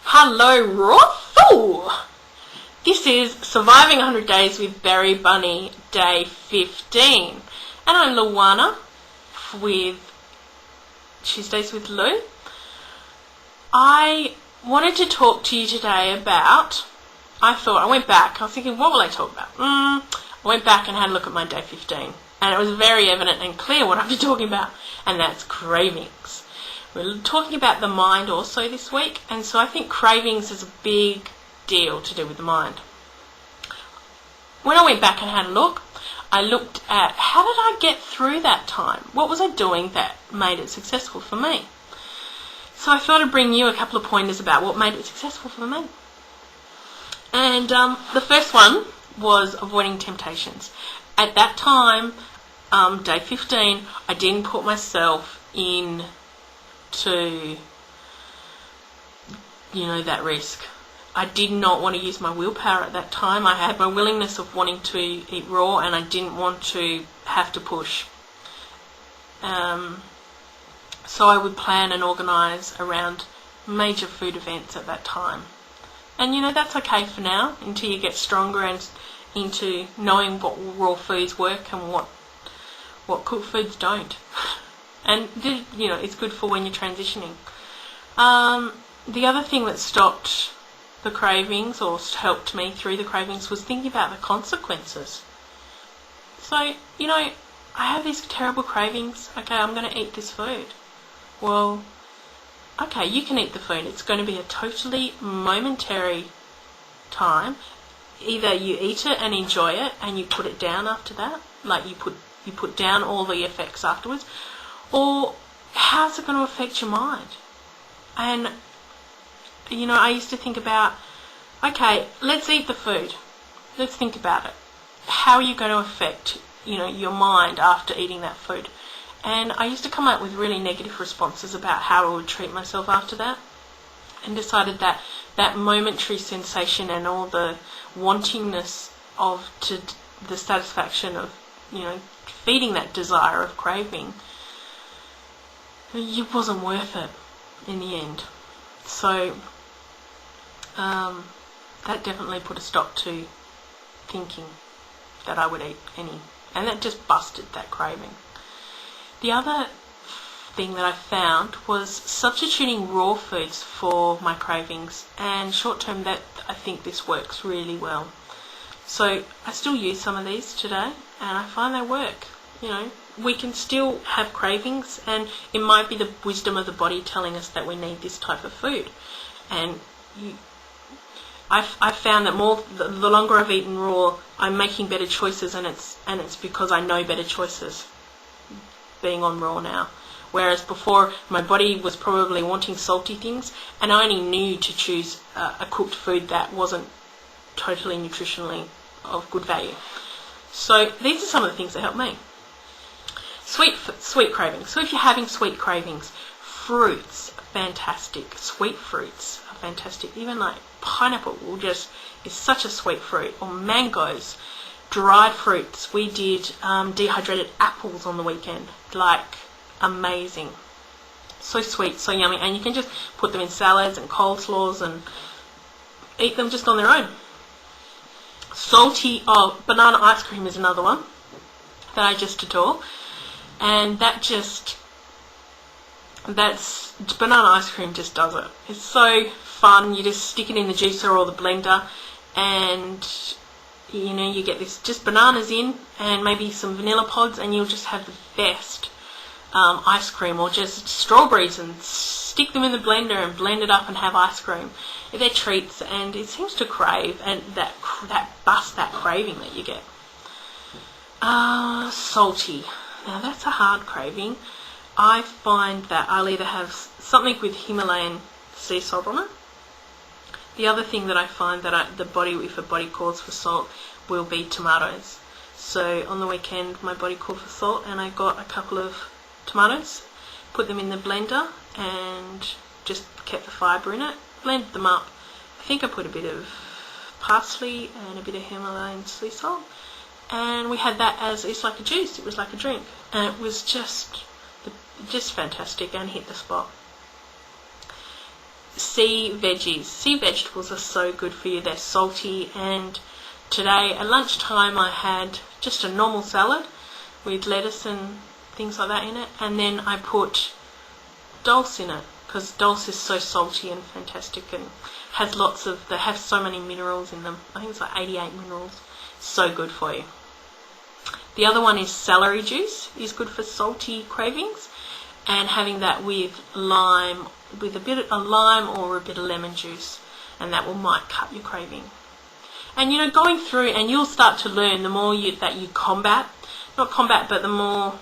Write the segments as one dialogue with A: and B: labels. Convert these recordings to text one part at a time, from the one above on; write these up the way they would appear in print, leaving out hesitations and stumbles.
A: Hello, Rawfu! This is Surviving 100 Days with Berry Bunny, Day 15. And I'm Lowanna with Tuesdays with Lou. I wanted to talk to you today about, I was thinking, what will I talk about? I went back and had a look at my Day 15. And it was very evident and clear what I've been talking about. And that's cravings. We're talking about the mind also this week, and so I think cravings is a big deal to do with the mind. When I went back and had a look, I looked at how did I get through that time? What was I doing that made it successful for me? So I thought I'd bring you a couple of pointers about what made it successful for me. And the first one was avoiding temptations. At that time, Day 15, I didn't put myself in to that risk. I did not want to use my willpower at that time. I had my willingness of wanting to eat raw, and I didn't want to have to push. So I would plan and organise around major food events at that time. And that's okay for now until you get stronger and into knowing what raw foods work and what cooked foods don't. And it's good for when you're transitioning. The other thing that stopped the cravings or helped me through the cravings was thinking about the consequences. So, I have these terrible cravings. Okay, I'm going to eat this food. Well, okay, you can eat the food. It's going to be a totally momentary time. Either you eat it and enjoy it and you put it down after that, like you put down all the effects afterwards, or how's it going to affect your mind? And, I used to think about, okay, let's eat the food. Let's think about it. How are you going to affect, your mind after eating that food? And I used to come up with really negative responses about how I would treat myself after that, and decided that that momentary sensation and all the wantingness to the satisfaction of, feeding that desire of craving, it wasn't worth it in the end. So that definitely put a stop to thinking that I would eat any, and that just busted that craving. The other thing that I found was substituting raw foods for my cravings, and short term that I think this works really well. So I still use some of these today, and I find they work. We can still have cravings, and it might be the wisdom of the body telling us that we need this type of food. And I've found that the longer I've eaten raw, I'm making better choices, and it's because I know better choices being on raw now. Whereas before, my body was probably wanting salty things, and I only knew to choose a cooked food that wasn't totally nutritionally of good value. So these are some of the things that help me. Sweet cravings. So if you're having sweet cravings, fruits are fantastic. Sweet fruits are fantastic. Even like pineapple is such a sweet fruit. Or mangoes, dried fruits. We did dehydrated apples on the weekend. Like amazing. So sweet, so yummy. And you can just put them in salads and coleslaws and eat them just on their own. Salty, banana ice cream is another one that I just adore. And banana ice cream just does it. It's so fun. You just stick it in the juicer or the blender, and you get this just bananas in and maybe some vanilla pods, and you'll just have the best ice cream. Or just strawberries and stick them in the blender and blend it up and have ice cream. They're treats, and it seems to crave, and that busts that craving that you get. Salty. Now that's a hard craving. I find that I'll either have something with Himalayan sea salt on it. The other thing that I find that if a body calls for salt, will be tomatoes. So on the weekend, my body called for salt, and I got a couple of tomatoes, put them in the blender, and just kept the fibre in it, blended them up. I think I put a bit of parsley and a bit of Himalayan sea salt, and we had that it's like a juice. It was like a drink, and it was just fantastic and hit the spot. sea veggies. Sea vegetables are so good for you. They're salty, and today at lunchtime I had just a normal salad with lettuce and things like that in it, and then I put dulse in it because dulse is so salty and fantastic and has they have so many minerals in them. I think it's like 88 minerals. So good for you. The other one is celery juice, is good for salty cravings, and having that with lime, with a bit of lime or a bit of lemon juice, and that might cut your craving. And going through, and you'll start to learn the more that you but the more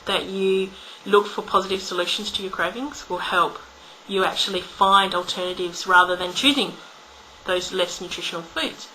A: that you look for positive solutions to your cravings will help you actually find alternatives rather than choosing those less nutritional foods.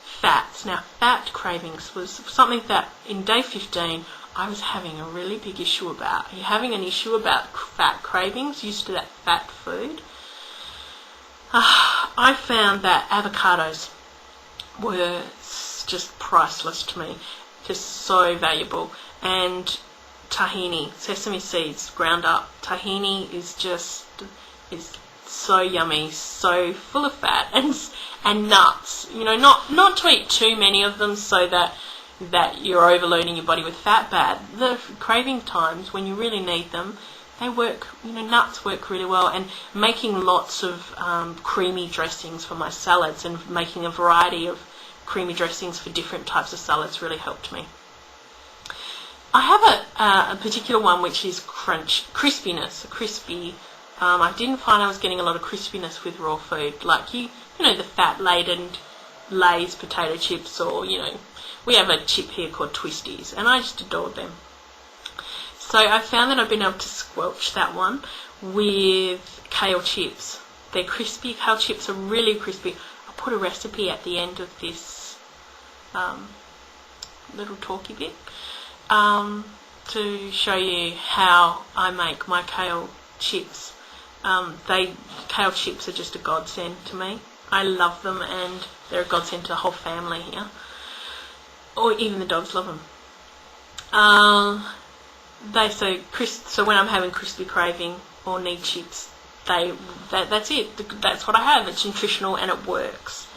A: Fats. Now, fat cravings was something that in day 15 I was having a really big issue about. Are you having an issue about fat cravings, used to that fat food? I found that avocados were just priceless to me, just so valuable. And tahini, sesame seeds ground up. Tahini is so yummy, so full of fat, and nuts. Not to eat too many of them so that you're overloading your body with fat. But the craving times when you really need them, they work. Nuts work really well. And making lots of creamy dressings for my salads and making a variety of creamy dressings for different types of salads really helped me. I have a particular one which is crispiness, crispy. I didn't find I was getting a lot of crispiness with raw food, like the fat-laden Lay's potato chips, or we have a chip here called Twisties, and I just adored them. So I found that I've been able to squelch that one with kale chips. They're crispy. Kale chips are really crispy. I'll put a recipe at the end of this little talky bit to show you how I make my kale chips. Kale chips are just a godsend to me. I love them, and they're a godsend to the whole family here. Or even the dogs love them. So when I'm having crispy craving or need chips, that's it. That's what I have. It's nutritional and it works.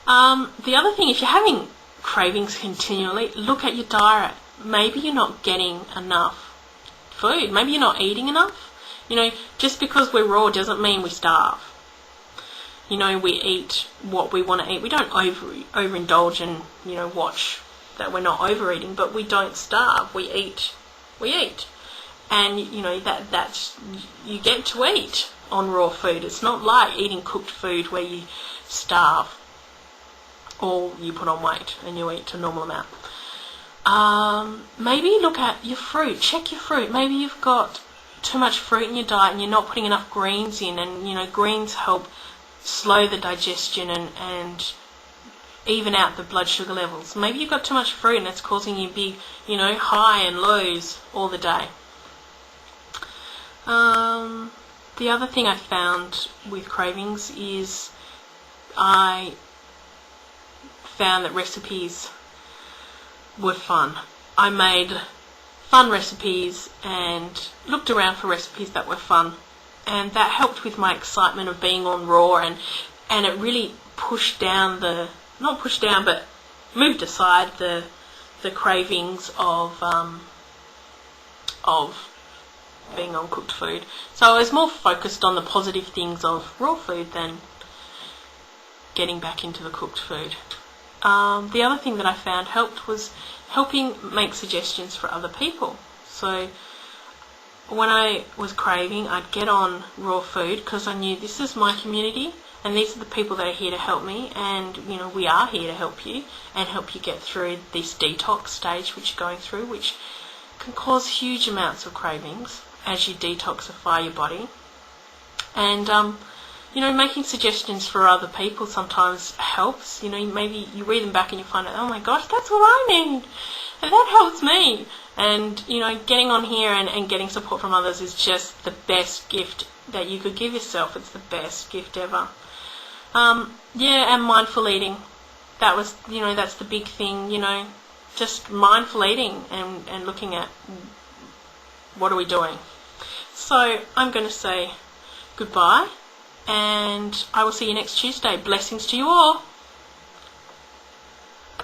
A: The other thing, if you're having cravings continually, look at your diet. Maybe you're not getting enough food. Maybe you're not eating enough. Just because we're raw doesn't mean we starve. We eat what we want to eat. We don't overindulge and watch that we're not overeating, but we don't starve. We eat. And that's you get to eat on raw food. It's not like eating cooked food where you starve or you put on weight and you eat a normal amount. Maybe look at your fruit. Check your fruit. Maybe you've got too much fruit in your diet and you're not putting enough greens in, and greens help slow the digestion and even out the blood sugar levels. Maybe you've got too much fruit and it's causing you big high and lows all the day. The other thing I found with cravings is I found that recipes were fun. I made fun recipes and looked around for recipes that were fun, and that helped with my excitement of being on raw, and it really moved aside the cravings of being on cooked food. So I was more focused on the positive things of raw food than getting back into the cooked food. The other thing that I found helped was helping make suggestions for other people. So when I was craving, I'd get on raw food because I knew this is my community and these are the people that are here to help me, and we are here to help you and help you get through this detox stage which you're going through, which can cause huge amounts of cravings as you detoxify your body. And making suggestions for other people sometimes helps. Maybe you read them back and you find out, oh my gosh, that's what I need, and that helps me. And getting on here and getting support from others is just the best gift that you could give yourself. It's the best gift ever. And mindful eating. That's the big thing. Just mindful eating and looking at what are we doing. So I'm going to say goodbye. and I will see you next Tuesday. Blessings to you all.